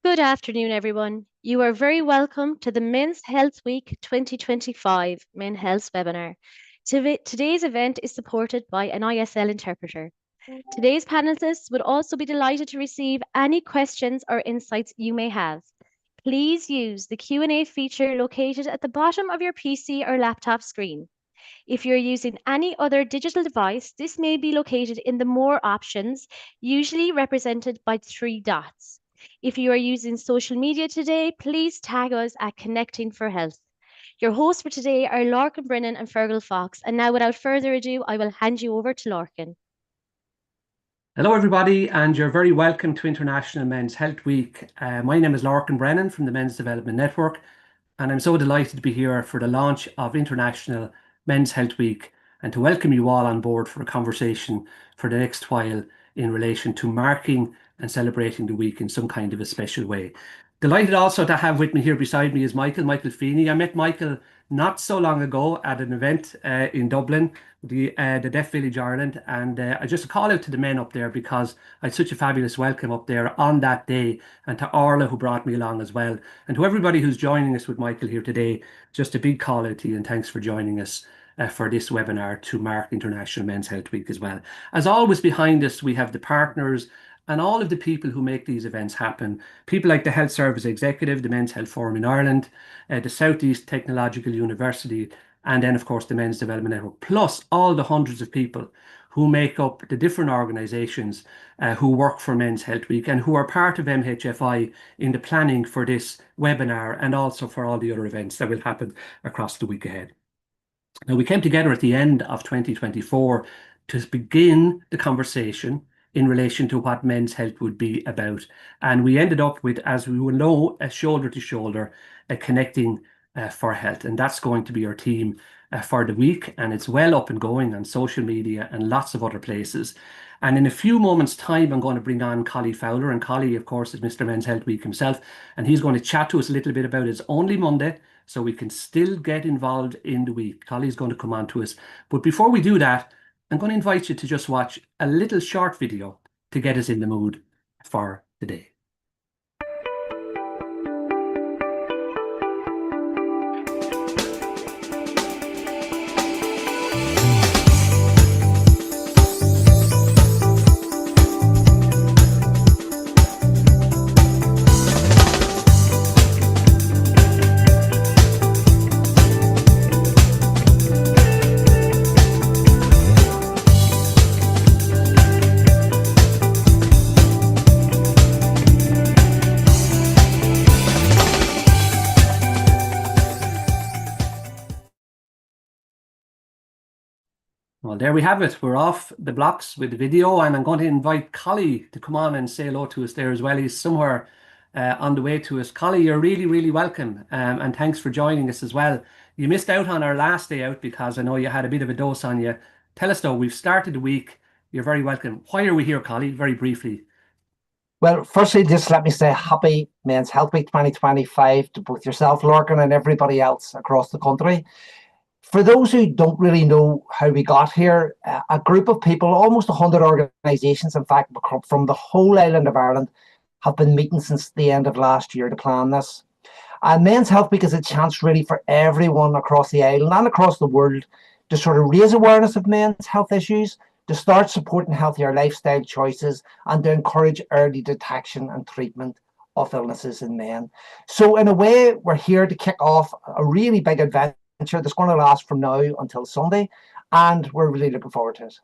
Good afternoon, everyone. You are very welcome to the Men's Health Week 2025 Men Health webinar. Today's event is supported by an ISL interpreter. Today's panelists would also be delighted to receive any questions or insights you may have. Please use the Q&A feature located at the bottom of your PC or laptop screen. If you're using any other digital device, this may be located in the More options, usually represented by 3 dots. If you are using social media today, please tag us at Connecting for Health. Your hosts for today are Lorcan Brennan and Fergal Fox. And now, without further ado, I will hand you over to Lorcan. Hello, everybody, and you're very welcome to International Men's Health Week. My name is Lorcan Brennan from the Men's Development Network, and I'm so delighted to be here for the launch of International Men's Health Week and to welcome you all on board for a conversation for the next while in relation to marking and celebrating the week in some kind of a special way. Delighted also to have with me here beside me is Michael Feeney. I met Michael not so long ago at an event in Dublin, the Deaf Village Ireland, and I just call out to the men up there because I had such a fabulous welcome up there on that day, and to Orla who brought me along as well, and to everybody who's joining us with Michael here today. Just a big call out to you and thanks for joining us for this webinar to mark International Men's Health Week as well. As always, behind us we have the partners and all of the people who make these events happen. People like the Health Service Executive, the Men's Health Forum in Ireland, the Southeast Technological University, and then of course the Men's Development Network, plus all the hundreds of people who make up the different organisations who work for Men's Health Week and who are part of MHFI in the planning for this webinar and also for all the other events that will happen across the week ahead. Now, we came together at the end of 2024 to begin the conversation in relation to what men's health would be about. And we ended up with, as we will know, a shoulder to shoulder, connecting for health. And that's going to be our theme for the week. And it's well up and going on social media and lots of other places. And in a few moments' time, I'm going to bring on Collie Fowler. And Collie, of course, is Mr. Men's Health Week himself. And he's going to chat to us a little bit about it. It's only Monday, so we can still get involved in the week. Collie's going to come on to us. But before we do that, I'm going to invite you to just watch a little short video to get us in the mood for the day. Well, there we have it. We're off the blocks with the video, and I'm going to invite Collie to come on and say hello to us there as well. He's somewhere on the way to us. Collie, you're really, really welcome, and thanks for joining us as well. You missed out on our last day out because I know you had a bit of a dose on you. Tell us though, we've started the week. You're very welcome. Why are we here, Collie? Very briefly. Well, firstly, just let me say happy Men's Health Week 2025 to both yourself, Lorcan, and everybody else across the country. For those who don't really know how we got here, a group of people, almost 100 organisations, in fact, from the whole island of Ireland, have been meeting since the end of last year to plan this. And Men's Health Week is a chance really for everyone across the island and across the world to sort of raise awareness of men's health issues, to start supporting healthier lifestyle choices, and to encourage early detection and treatment of illnesses in men. So in a way, we're here to kick off a really big adventure that's going to last from now until Sunday, and we're really looking forward to it.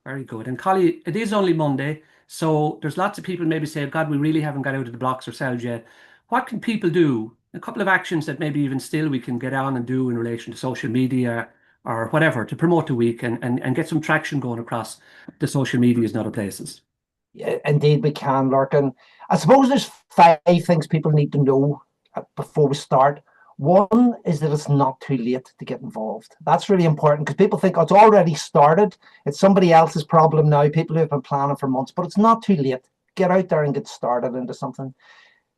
Very good. And Collie, it is only Monday, so there's lots of people maybe say, God, we really haven't got out of the blocks ourselves yet. What can people do? A couple of actions that maybe even still we can get on and do in relation to social media or whatever to promote the week and get some traction going across the social medias and other places. Yeah, indeed we can, Lorcan. I suppose there's 5 things people need to know before we start. One is that it's not too late to get involved. That's really important because people think, oh, it's already started. It's somebody else's problem now, people who have been planning for months, but it's not too late. Get out there and get started into something.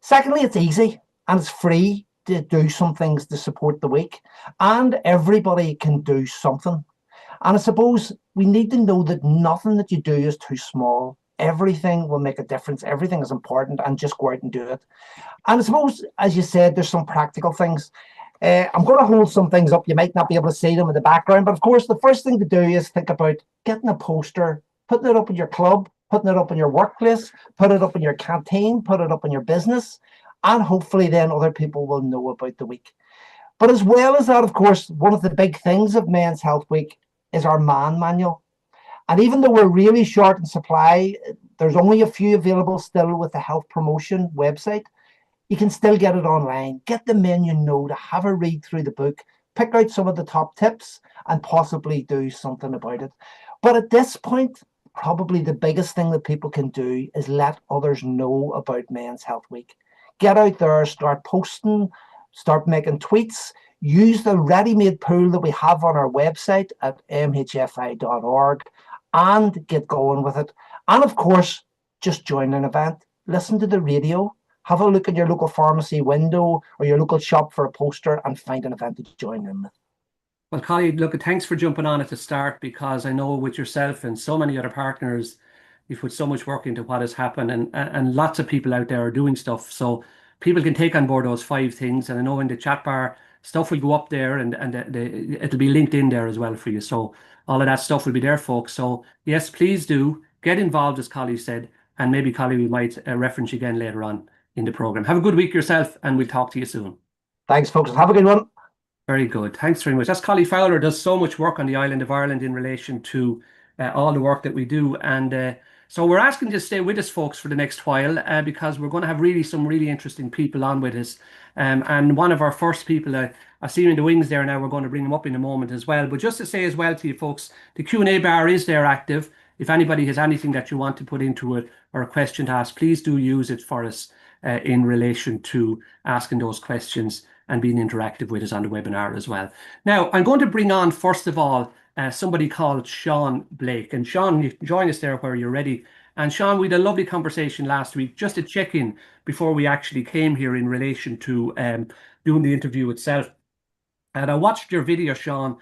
Secondly, it's easy and it's free to do some things to support the week, and everybody can do something. And I suppose we need to know that nothing that you do is too small. everything will make a difference. Everything is important, and just go out and do it. And I suppose, as you said, there's some practical things. I'm going to hold some things up. You might not be able to see them in the background, but of course, the first thing to do is think about getting a poster, putting it up in your club, putting it up in your workplace, put it up in your canteen, put it up in your business, and hopefully then other people will know about the week. But as well as that, of course, one of the big things of Men's Health Week is our man manual. And even though we're really short in supply, there's only a few available still with the health promotion website. You can still get it online. Get the men you know to have a read through the book, pick out some of the top tips, and possibly do something about it. But at this point, probably the biggest thing that people can do is let others know about Men's Health Week. Get out there, start posting, start making tweets, use the ready-made pool that we have on our website at mhfi.org and get going with it. And of course, just join an event, listen to the radio, have a look at your local pharmacy window or your local shop for a poster and find an event to join in with. Well, Collie, look, thanks for jumping on at the start, because I know with yourself and so many other partners, you've put so much work into what has happened, and lots of people out there are doing stuff. So people can take on board those 5 things. And I know in the chat bar, stuff will go up there, and it'll be linked in there as well for you. So all of that stuff will be there, folks. So yes, please do get involved, as Collie said, and maybe Collie, we might reference you again later on in the program. Have a good week yourself, and we'll talk to you soon. Thanks, folks. Have a good one. Very good. Thanks very much. That's Collie Fowler, does so much work on the island of Ireland in relation to all the work that we do. And so we're asking you to stay with us, folks, for the next while, because we're going to have some really interesting people on with us. And one of our first people, I see him in the wings there now, we're going to bring him up in a moment as well. But just to say as well to you folks, the Q&A bar is there active. If anybody has anything that you want to put into it or a question to ask, please do use it for us in relation to asking those questions and being interactive with us on the webinar as well. Now, I'm going to bring on, first of all, somebody called Sean Blake. And Sean, you can join us there where you're ready. And Sean, we had a lovely conversation last week, just to check in before we actually came here in relation to doing the interview itself. And I watched your video, Sean,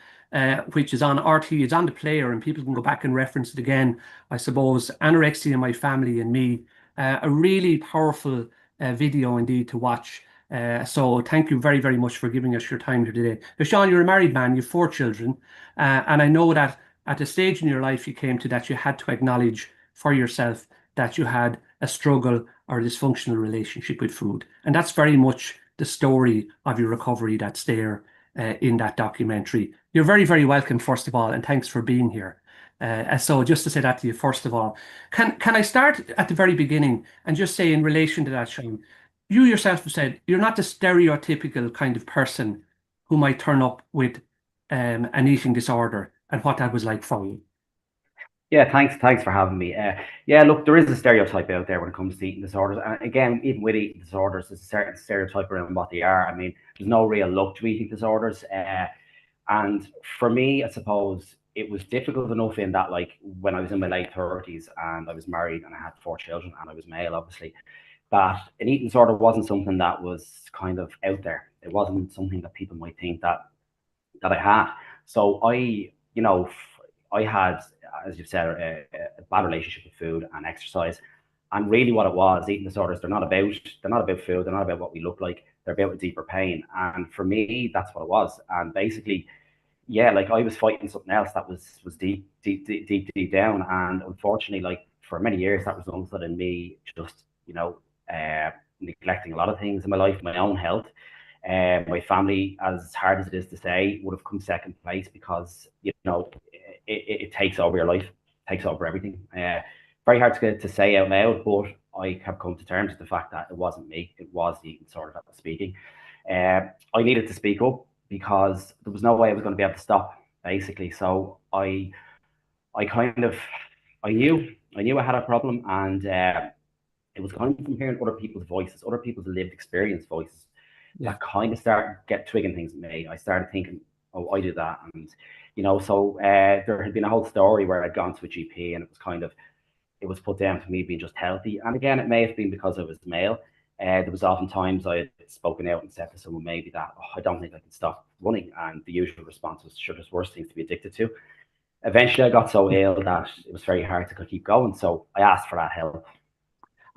which is on RT, it's on the player, and people can go back and reference it again, I suppose. Anorexia, My Family and Me. A really powerful video indeed to watch. So thank you very, very much for giving us your time here today. Now, Sean, you're a married man, you have 4 children, and I know that at a stage in your life you came to that you had to acknowledge for yourself that you had a struggle or a dysfunctional relationship with food. And that's very much the story of your recovery that's there in that documentary. You're very, very welcome, first of all, and thanks for being here. So just to say that to you, first of all, can I start at the very beginning and just say in relation to that, Sean, you yourself have said you're not the stereotypical kind of person who might turn up with an eating disorder, and what that was like for you. Yeah, thanks for having me. Yeah, look, there is a stereotype out there when it comes to eating disorders. And again, even with eating disorders, there's a certain stereotype around what they are. I mean, there's no real look to eating disorders. And for me, I suppose it was difficult enough in that, like, when I was in my late 30s and I was married and I had 4 children and I was male, obviously, that an eating disorder wasn't something that was kind of out there. It wasn't something that people might think that I had. So I had, as you've said, a bad relationship with food and exercise. And really what it was, eating disorders, they're not about food, they're not about what we look like, they're about a deeper pain. And for me, that's what it was. And basically, yeah, like I was fighting something else that was deep down. And unfortunately, like for many years, that resulted in me just, neglecting a lot of things in my life, my own health. My family, as hard as it is to say, would have come second place because, it takes over your life, takes over everything. Very hard to say out loud, but I have come to terms with the fact that it wasn't me, it was the eating disorder that was speaking. I needed to speak up because there was no way I was going to be able to stop, basically. So I knew I had a problem, and it was coming from hearing other people's voices, other people's lived experience voices, that kind of started twigging things at me. I started thinking, oh, I do that. And, so there had been a whole story where I'd gone to a GP and it was put down to me being just healthy. And again, it may have been because I was male. There was often times I had spoken out and said to someone maybe that, I don't think I can stop running. And the usual response was, sure, there's worse things to be addicted to. eventually I got so ill that it was very hard to keep going. So I asked for that help.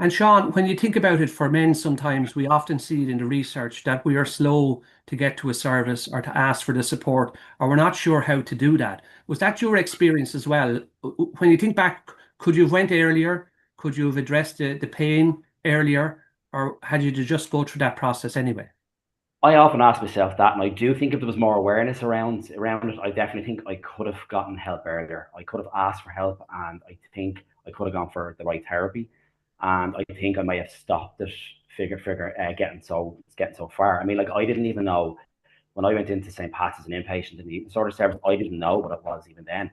And Sean, when you think about it, for men, sometimes we often see it in the research that we are slow to get to a service or to ask for the support, or we're not sure how to do that. Was that your experience as well? When you think back, could you have went earlier? Could you have addressed the pain earlier? Or had you to just go through that process anyway? I often ask myself that, and I do think if there was more awareness around it, I definitely think I could have gotten help earlier. I could have asked for help, and I think I could have gone for the right therapy, and I think I might have stopped it. Getting so far. I mean, like I didn't even know when I went into St. Pat's as an inpatient in the eating disorder service. I didn't know what it was even then,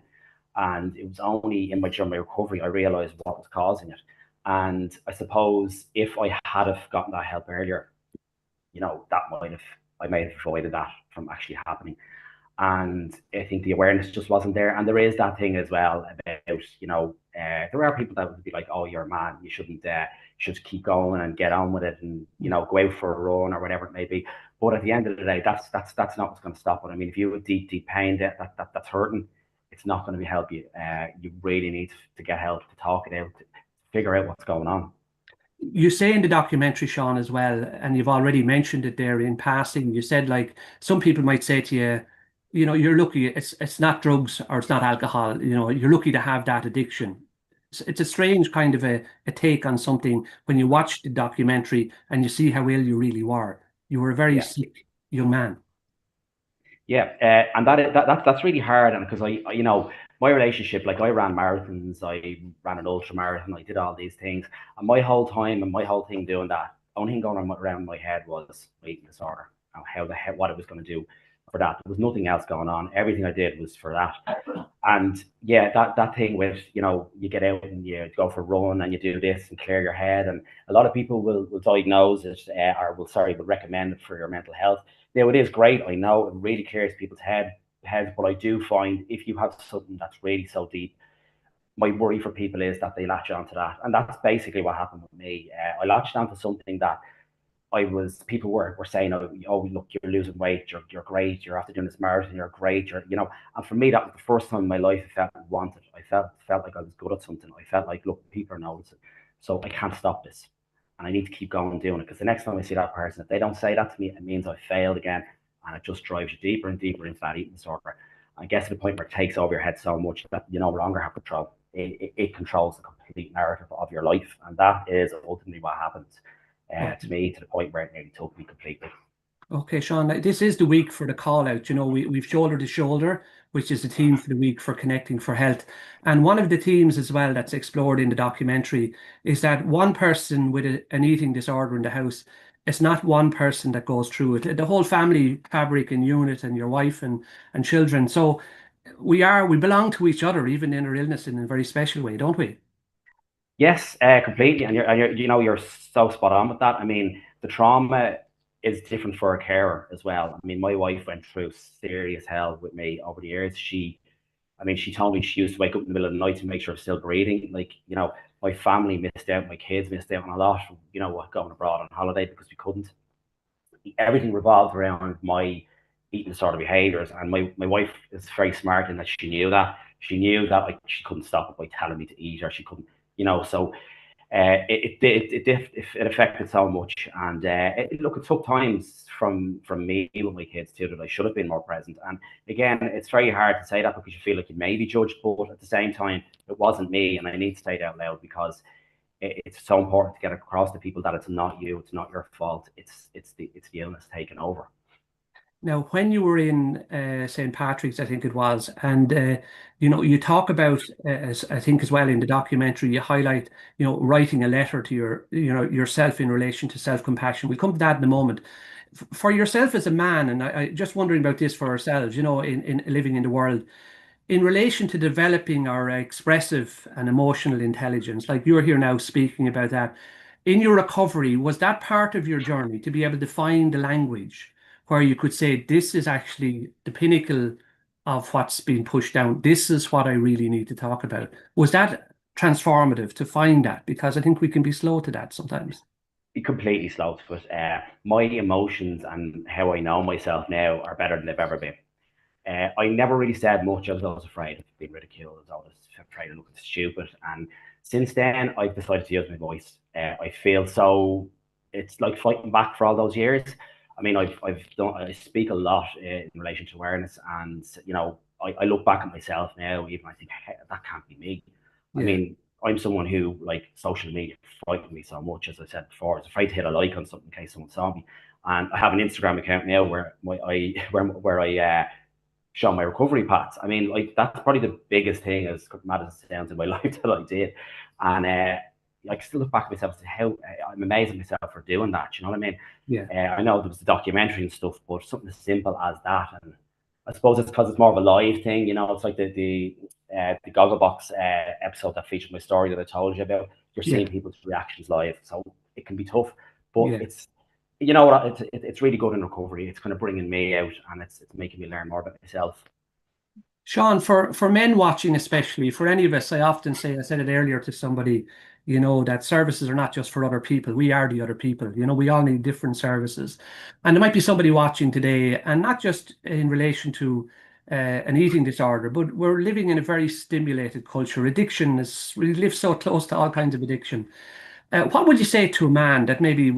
and it was only during my recovery I realised what was causing it. And I suppose if I had have gotten that help earlier, that I might have avoided that from actually happening. And I think the awareness just wasn't there. And there is that thing as well about, there are people that would be like, oh, you're a man, you should keep going and get on with it, and go out for a run or whatever it may be. But at the end of the day, that's not what's going to stop it. I mean, if you have deep pain that's hurting, it's not going to be help you. You really need to get help, to talk it out, to figure out what's going on. You say in the documentary, Sean, as well, and you've already mentioned it there in passing. You said, like, some people might say to you, you're lucky it's not drugs or it's not alcohol. You're lucky to have that addiction. It's a strange kind of a take on something when you watch the documentary and you see how ill you really were. You were a very sick young man. Yeah, and that's really hard, and because my relationship, like I ran marathons, I ran an ultra marathon, I did all these things, and my whole time and my whole thing doing that, only thing going around my head was eating disorder and what it was going to do for that. There was nothing else going on. Everything I did was for that. And yeah, that thing with you get out and you go for a run and you do this and clear your head, and a lot of people will diagnose it or will recommend it for your mental health. Now it is great, I know, it really clears people's heads, but I do find if you have something that's really so deep, my worry for people is that they latch onto that, and that's basically what happened with me. I latched onto something that people were saying, oh, look, you're losing weight, you're great, you're after doing this marathon, you're great, and for me, that was the first time in my life I felt wanted. I felt like I was good at something. I felt like, look, people are noticing, so I can't stop this, and I need to keep going and doing it, because the next time I see that person, if they don't say that to me, it means I failed again, and it just drives you deeper and deeper into that eating disorder. I guess to the point where it takes over your head so much that you no longer have control. It controls the complete narrative of your life, and that is ultimately what happens to me, to the point where it nearly took me completely. Okay, Sean, this is the week for the call out. We've shoulder to shoulder, which is the theme for the week for Connecting for Health. And one of the themes as well that's explored in the documentary is that one person with an eating disorder in the house, it's not one person that goes through it. The whole family fabric and unit, and your wife and children. So we belong to each other, even in our illness, in a very special way, don't we? Yes, completely, and you're so spot on with that. I mean, the trauma is different for a carer as well. I mean, my wife went through serious hell with me over the years. She told me she used to wake up in the middle of the night to make sure I'm still breathing. Like, my family missed out, my kids missed out on a lot. Going abroad on holiday because we couldn't. Everything revolved around my eating disorder behaviors, and my wife is very smart in that she knew that. She knew that, like, she couldn't stop it by telling me to eat, or she couldn't, so it affected so much. And look, it took times from me with my kids too, that I should have been more present. And again, it's very hard to say that because you feel like you may be judged, but at the same time, it wasn't me, and I need to say it out loud, because it's so important to get across to people that it's not you, it's not your fault, it's the illness taking over. Now, when you were in St. Patrick's, I think it was, and you talk about, as I think as well in the documentary, you highlight, writing a letter to yourself in relation to self-compassion. We'll come to that in a moment. For yourself as a man, and I just wondering about this for ourselves, in living in the world, in relation to developing our expressive and emotional intelligence, like you're here now speaking about that, in your recovery, was that part of your journey to be able to find the language where you could say, this is actually the pinnacle of what's being pushed down? This is what I really need to talk about. Was that transformative to find that? Because I think we can be slow to that sometimes. Completely slow, but my emotions and how I know myself now are better than they've ever been. I never really said much. I was always afraid of being ridiculed. I was always afraid of looking stupid. And since then, I've decided to use my voice. I feel so. It's like fighting back for all those years. I mean, I speak a lot in relation to awareness, and I look back at myself now, even I think, hey, that can't be me. I mean, I'm someone who, like, social media frightened me so much. As I said before, I was afraid to hit a like on something in case someone saw me. And I have an Instagram account now where I show my recovery paths. I mean, like, that's probably the biggest thing, as mad as it sounds, in my life that I did. And I still look back at myself and say how I'm amazed at myself for doing that. You know what I mean? Yeah. I know there was a documentary and stuff, but something as simple as that, and I suppose it's because it's more of a live thing. It's like the Gogglebox episode that featured my story that I told you about. You're seeing people's reactions live, so it can be tough, but it's it's really good in recovery. It's kind of bringing me out, and it's making me learn more about myself. Sean, for men watching, especially for any of us, I often say, I said it earlier to somebody, that services are not just for other people. We are the other people. We all need different services. And there might be somebody watching today, and not just in relation to an eating disorder, but we're living in a very stimulated culture. Addiction we live so close to all kinds of addiction. What would you say to a man that maybe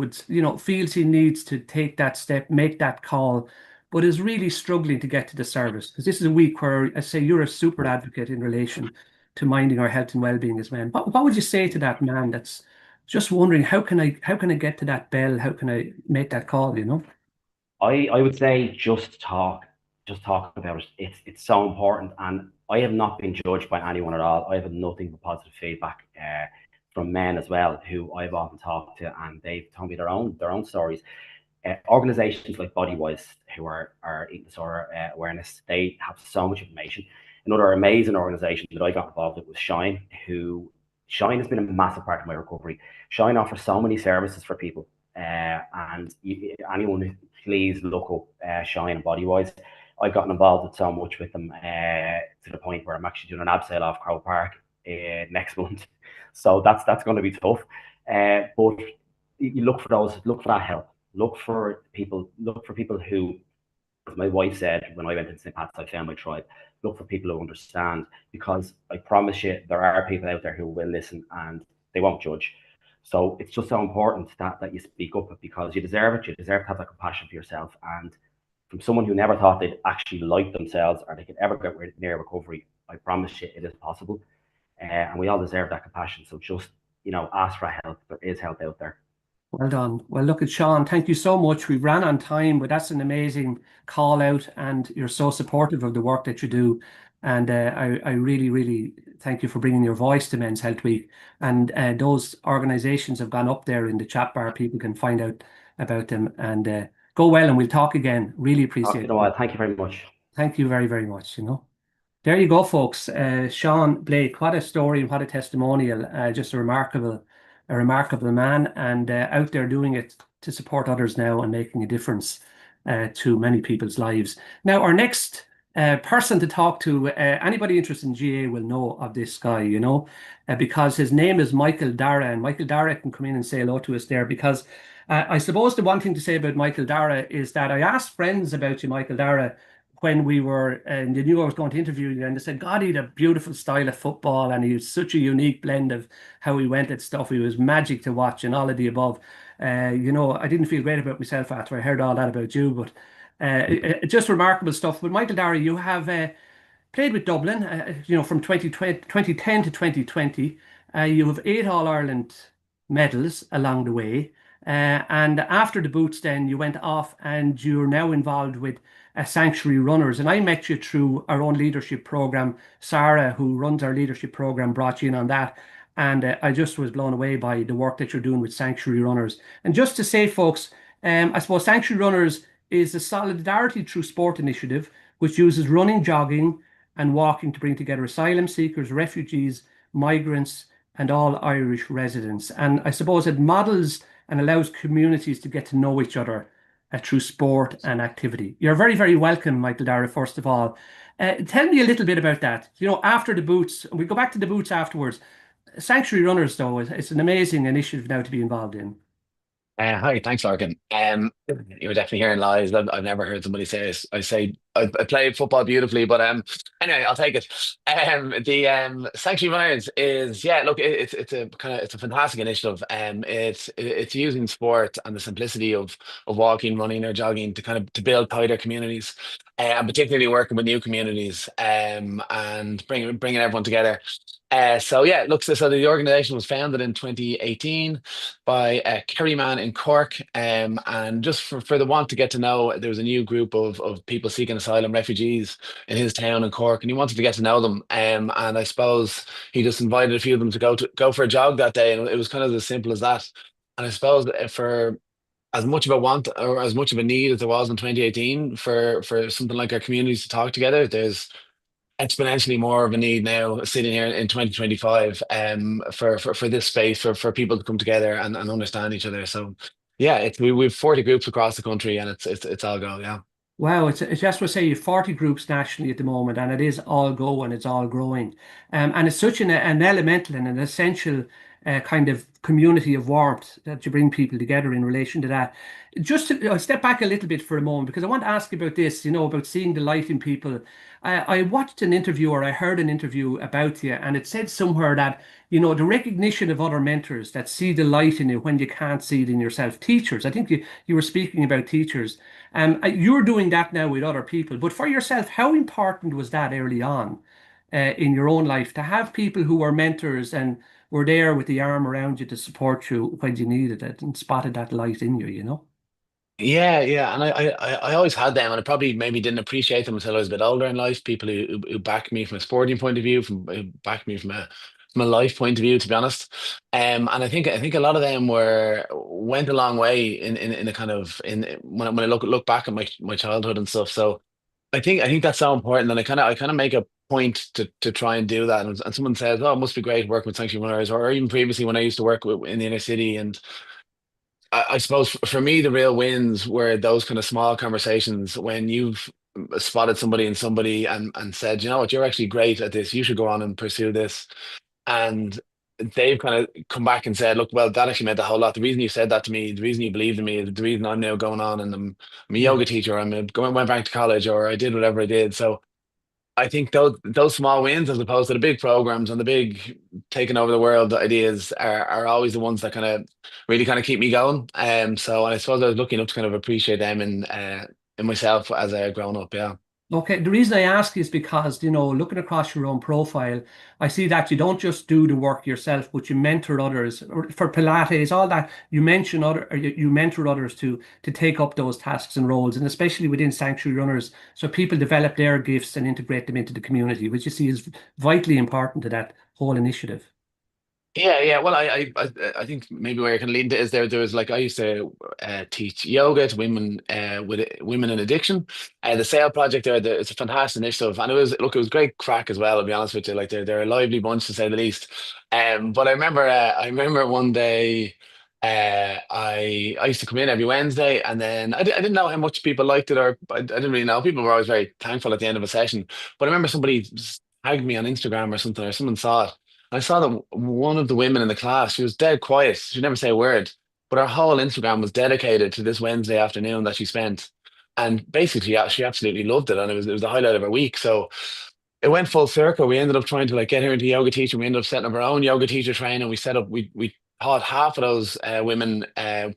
feels he needs to take that step, make that call, but is really struggling to get to the service? Because this is a week where I say you're a super advocate in relation to minding our health and well-being as men. What would you say to that man that's just wondering, how can I get to that bell? How can I make that call? I would say just talk about it. It's so important, and I have not been judged by anyone at all. I have had nothing but positive feedback from men as well, who I've often talked to, and they've told me their own stories. Organizations like Bodywise, who are eating disorder awareness, they have so much information. Another amazing organization that I got involved with was Shine. Shine has been a massive part of my recovery. Shine offers so many services for people, and anyone, please look up Shine and Bodywise. I've gotten involved with so much with them to the point where I'm actually doing an abseil off Crow Park next month. So that's going to be tough. But you look for that help. Look for people who, as my wife said when I went into St. Pat's, I found my tribe. Look for people who understand, because I promise you, there are people out there who will listen and they won't judge. So it's just so important that you speak up, because you deserve it. You deserve to have that compassion for yourself. And from someone who never thought they'd actually like themselves or they could ever get near recovery, I promise you it is possible. And we all deserve that compassion. So just, ask for help. There is help out there. Well done. Well, look at Sean. Thank you so much. We ran on time, but that's an amazing call out, and you're so supportive of the work that you do. And I really, really thank you for bringing your voice to Men's Health Week. And those organizations have gone up there in the chat bar. People can find out about them, and go well. And we'll talk again. Really appreciate it. Thank you very much. Thank you very, very much. There you go, folks. Sean Blake, what a story, what a testimonial. Just a remarkable man, and out there doing it to support others now and making a difference to many people's lives. Now, our next person to talk to, anybody interested in GA will know of this guy, because his name is Michael Darragh, and Michael Darragh can come in and say hello to us there, because I suppose the one thing to say about Michael Darragh is that I asked friends about you, Michael Darragh, when we were, and they knew I was going to interview you, and they said, God, he had a beautiful style of football, and he was such a unique blend of how he went at stuff. He was magic to watch and all of the above. I didn't feel great about myself after I heard all that about you, but just remarkable stuff. But Michael Darragh, you have played with Dublin, from 2010 to 2020. You have 8 All-Ireland medals along the way. And after the boots, then you went off and you're now involved with Sanctuary Runners. And I met you through our own leadership program. Sarah, who runs our leadership program, brought you in on that. And I just was blown away by the work that you're doing with Sanctuary Runners. And just to say, folks, I suppose Sanctuary Runners is a Solidarity Through Sport initiative, which uses running, jogging, and walking to bring together asylum seekers, refugees, migrants, and all Irish residents. And I suppose it models and allows communities to get to know each other through sport and activity. You're very, very welcome, Michael Darragh, first of all. Tell me a little bit about that. After the boots, we go back to the boots afterwards. Sanctuary Runners, though, it's an amazing initiative now to be involved in. Hi, thanks, Larkin. You were definitely hearing lies. I've never heard somebody say it. I play football beautifully, but anyway, I'll take it. The Sanctuary Miners is, yeah, look, it's a kind of, it's a fantastic initiative. It's using sport and the simplicity of walking, running, or jogging to kind of to build tighter communities, and particularly working with new communities, and bringing everyone together. So yeah, look, so the organization was founded in 2018 by Kerry Man in Cork. And just for the want to get to know, there was a new group of people seeking asylum, refugees in his town in Cork, and he wanted to get to know them. And I suppose he just invited a few of them to go for a jog that day, and it was kind of as simple as that. And I suppose for as much of a want or as much of a need as there was in 2018 for something like our communities to talk together, there's exponentially more of a need now sitting here in 2025, for this space for people to come together and understand each other. So yeah, we've 40 groups across the country, and it's all go, yeah. Wow, it's just to say you 40 groups nationally at the moment, and it is all go and it's all growing. And it's such an elemental and an essential kind of community of warmth that you bring people together in relation to that. Just to step back a little bit for a moment, because I want to ask you about this, about seeing the light in people. I watched an interview, or I heard an interview about you, and it said somewhere that, the recognition of other mentors that see the light in you when you can't see it in yourself. Teachers, I think you were speaking about teachers. You're doing that now with other people, but for yourself, how important was that early on in your own life to have people who were mentors and were there with the arm around you to support you when you needed it and spotted that light in you? Yeah, yeah, and I always had them, and I probably maybe didn't appreciate them until I was a bit older in life. People who backed me from a sporting point of view, who backed me from a life point of view, to be honest. And I think a lot of them went a long way in a kind of in when I look back at my childhood and stuff. So I think that's so important, and I kind of make a point to try and do that. And someone says, "Oh, it must be great working with sanctuary runners," or even previously when I used to work in the inner city. And I suppose for me, the real wins were those kind of small conversations when you've spotted somebody in somebody and said, you know what, you're actually great at this. You should go on and pursue this. And they've kind of come back and said, look, well, that actually meant a whole lot. The reason you said that to me, the reason you believed in me, the reason I'm now going on and I'm a Yeah. yoga teacher, went back to college, or I did whatever I did. So I think those small wins, as opposed to the big programs and the big taking over the world ideas, are always the ones that kind of really kind of keep me going. And I suppose I was lucky enough to kind of appreciate them in myself as I grown up. Yeah. Okay, the reason I ask is because, looking across your own profile, I see that you don't just do the work yourself, but you mentor others. Or for Pilates, all that, you mention or you mentor others to take up those tasks and roles, and especially within sanctuary runners, so people develop their gifts and integrate them into the community, which you see is vitally important to that whole initiative. Yeah, yeah. Well, I think maybe where you can lead to is there was like I used to teach yoga to women, with women in addiction. The Sale Project there, it's a fantastic initiative, and it was great crack as well. To be honest with you, like they're a lively bunch to say the least. But I remember one day. I used to come in every Wednesday, and then I didn't know how much people liked it, or I didn't really know. People were always very thankful at the end of a session. But I remember somebody tagged me on Instagram or something, or someone saw it. I saw that one of the women in the class, she was dead quiet. She never say a word, but her whole Instagram was dedicated to this Wednesday afternoon that she spent. And basically, yeah, she absolutely loved it, and it was the highlight of her week. So it went full circle. We ended up trying to like get her into yoga teaching. We ended up setting up our own yoga teacher training. We taught half of those women,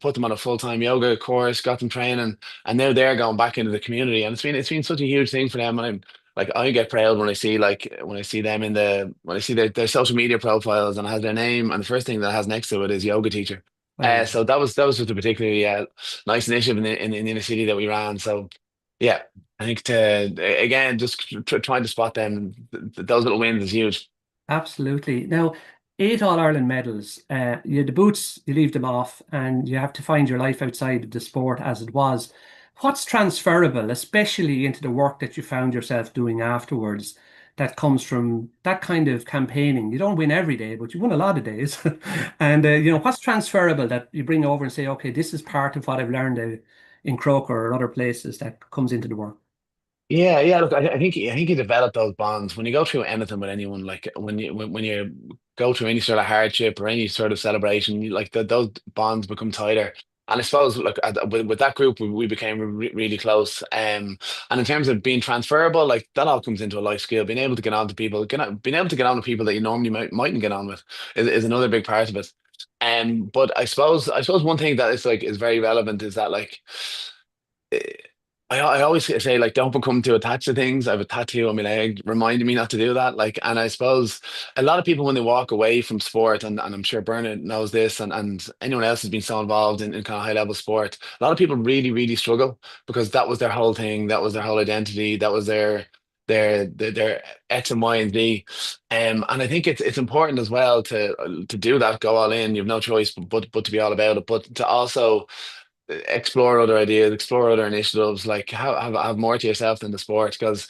put them on a full-time yoga course, got them training, and now they're going back into the community. And it's been such a huge thing for them. And I'm like, I get proud when I see them when I see their social media profiles and it has their name, and the first thing that it has next to it is yoga teacher. Well, So that was just a particularly nice initiative in the inner city that we ran. So yeah, I think to again just trying to spot them, those little wins is huge. absolutely. Now, 8 All-Ireland medals. The boots, you leave them off, and you have to find your life outside of the sport as it was. What's transferable, especially into the work that you found yourself doing afterwards, that comes from that kind of campaigning? You don't win every day, but you win a lot of days. And what's transferable that you bring over and say, okay, this is part of what I've learned in Croker or other places that comes into the work. Yeah, yeah. Look, I think you develop those bonds when you go through anything with anyone. Like when you go through any sort of hardship or any sort of celebration, like those bonds become tighter. And I suppose, look, with that group, we became really close. And in terms of being transferable, like that all comes into a life skill. Being able to get on to people, being able to get on with people that you normally mightn't get on with is another big part of it. But I suppose one thing that is very relevant is that like I always say like don't become too attached to things. I have a tattoo on my leg reminding me not to do that. Like, and I suppose a lot of people when they walk away from sport, and I'm sure Bernard knows this, and anyone else has been so involved in kind of high level sport, a lot of people really, really struggle because that was their whole thing, that was their whole identity, that was their X and Y and Z. And I think it's important as well to do that, go all in. You have no choice but to be all about it, but to also explore other ideas, explore other initiatives, like have more to yourself than the sport. Because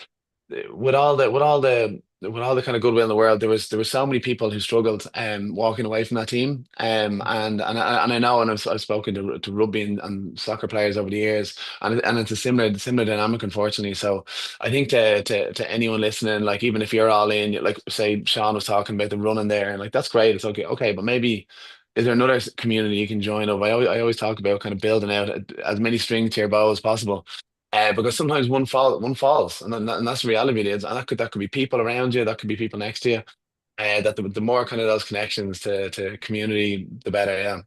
with all the kind of goodwill in the world, there was so many people who struggled walking away from that team. And I know, and I've spoken to rugby and soccer players over the years, and it's a similar dynamic, unfortunately. So I think to anyone listening, like even if you're all in, like say Sean was talking about the running there, and like that's great, it's okay, but maybe is there another community you can join of? I always talk about kind of building out as many strings to your bow as possible. Because sometimes one falls, and that's the reality it is. And that could be people around you, that could be people next to you. That the more kind of those connections to community, the better. Yeah.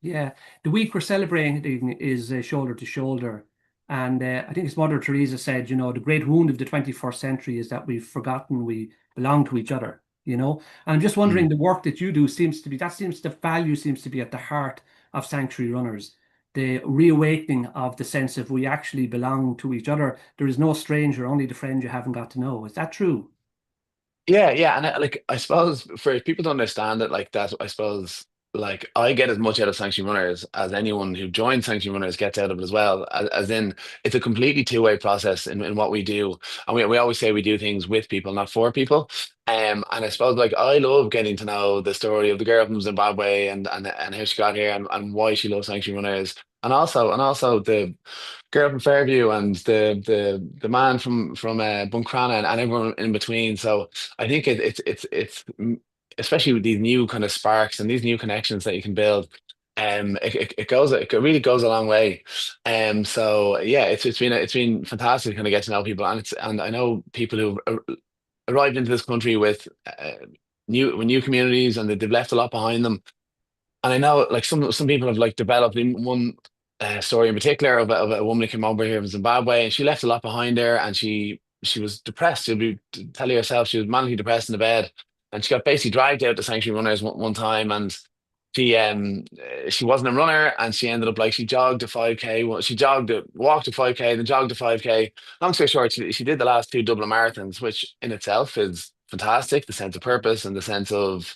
Yeah, the week we're celebrating is shoulder to shoulder. And I think it's Mother Teresa said, the great wound of the 21st century is that we've forgotten we belong to each other. And I'm just wondering, Mm. the work that you do the value seems to be at the heart of Sanctuary Runners. The reawakening of the sense of we actually belong to each other. There is no stranger, only the friend you haven't got to know. Is that true? Yeah, yeah, and I suppose for people to understand it like that, I suppose like I get as much out of Sanctuary Runners as anyone who joins Sanctuary Runners gets out of it as well. As in, it's a completely two-way process in what we do, and we always say we do things with people, not for people. And I suppose like I love getting to know the story of the girl from Zimbabwe and how she got here and why she loves Sanctuary Runners, and also the girl from Fairview and the man from Buncrana and everyone in between. So I think especially with these new kind of sparks and these new connections that you can build. It really goes a long way. So yeah, it's been fantastic to kind of get to know people, and I know people who arrived into this country with new communities, and they've left a lot behind them. And I know like some people have like developed in one story in particular of a woman who came over here from Zimbabwe, and she left a lot behind her, and she was depressed. She'll be tell you herself she was manically depressed in the bed, and she got basically dragged out to Sanctuary Runners one time, and she wasn't a runner, and she ended up like she jogged a 5K, she walked a 5K, then jogged a 5K. Long story short, she did the last two Dublin marathons, which in itself is fantastic, the sense of purpose and the sense of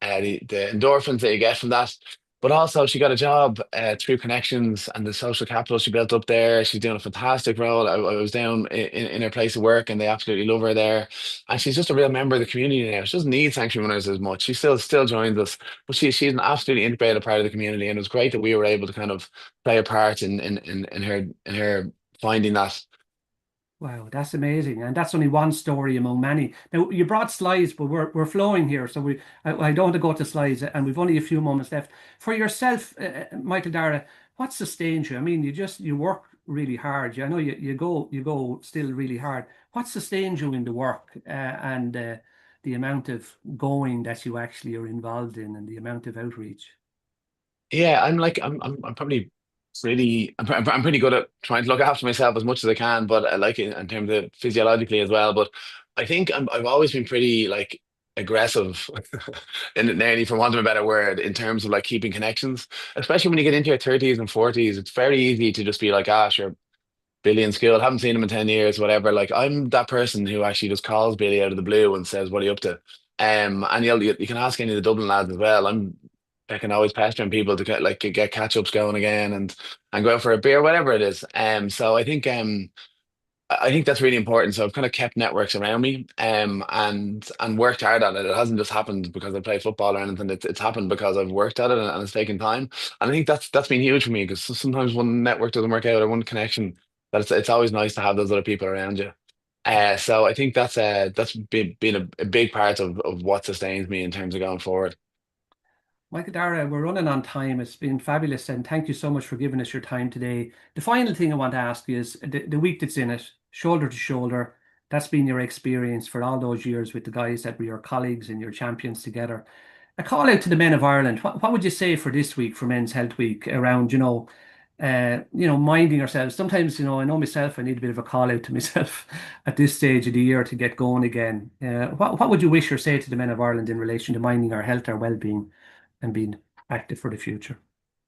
the endorphins that you get from that. But also, she got a job through connections and the social capital she built up there. She's doing a fantastic role. I was down in her place of work, and they absolutely love her there. And she's just a real member of the community now. She doesn't need Sanctuary Runners as much. She still joins us, but she's an absolutely integrated part of the community. And it was great that we were able to kind of play a part in her finding that. Wow, that's amazing, and that's only one story among many. Now you brought slides, but we're flowing here, so I don't want to go to slides, and we've only a few moments left. For yourself, Michael Darragh, what sustains you? I mean, you work really hard. I know you go still really hard. What sustains you in the work, and the amount of going that you actually are involved in, and the amount of outreach? Yeah, I'm probably I'm pretty good at trying to look after myself as much as I can, but I like it in terms of physiologically as well. But I think I've always been pretty like aggressive, in nearly for want of a better word, in terms of like keeping connections, especially when you get into your 30s and 40s. It's very easy to just be like, ah, sure, Billy in school, haven't seen him in 10 years, whatever. Like I'm that person who actually just calls Billy out of the blue and says, what are you up to? And you can ask any of the Dublin lads as well. I can always pestering people to get catch ups going again and go out for a beer, whatever it is. So I think that's really important. So I've kind of kept networks around me, and worked hard at it. It hasn't just happened because I play football or anything. It's happened because I've worked at it, and it's taken time. And I think that's been huge for me because sometimes one network doesn't work out or one connection, that it's always nice to have those other people around you. So I think that's been a big part of what sustains me in terms of going forward. Michael, Darragh, we're running on time. It's been fabulous, and thank you so much for giving us your time today. The final thing I want to ask you is the week that's in it, shoulder to shoulder. That's been your experience for all those years with the guys that were your colleagues and your champions together. A call out to the men of Ireland. What would you say for this week, for Men's Health Week, around minding ourselves? Sometimes, I know myself, I need a bit of a call out to myself at this stage of the year to get going again. What would you wish or say to the men of Ireland in relation to minding our health, our well-being, and being active for the future?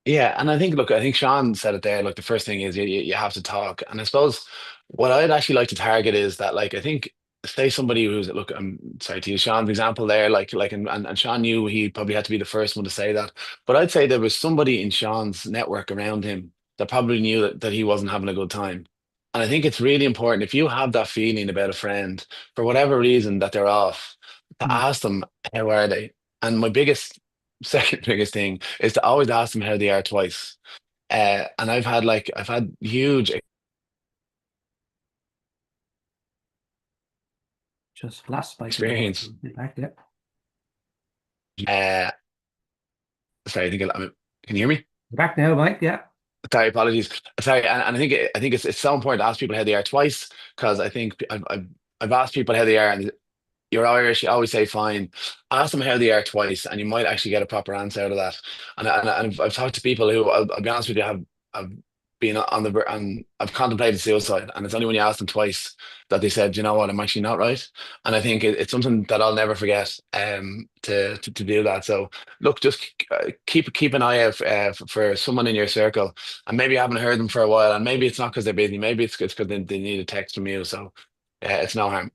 Yeah, and I think, look, I think Sean said it there. Like, the first thing is you have to talk, and I suppose what I'd actually like to target is that, like, I think, say somebody who's, look, I'm sorry to use Sean's example there, and Sean knew he probably had to be the first one to say that, but I'd say there was somebody in Sean's network around him that probably knew that he wasn't having a good time, and I think it's really important if you have that feeling about a friend for whatever reason that they're off, to ask them how are they, and my biggest second biggest thing is to always ask them how they are twice. And I've had huge Just last Michael. experience. Back there. Sorry, can you hear me? Back now, Mike. Yeah. Sorry, apologies. Sorry, and I think it's so important to ask people how they are twice, because I think I've asked people how they are, and you're Irish, you always say fine. Ask them how they are twice, and you might actually get a proper answer out of that. And I've talked to people who, I'll be honest with you, have been on and I've contemplated suicide, and it's only when you ask them twice that they said, you know what, I'm actually not right. And I think it's something that I'll never forget. To do that. So look, just keep an eye out for someone in your circle, and maybe you haven't heard them for a while, and maybe it's not because they're busy, maybe it's because they need a text from you. So it's no harm.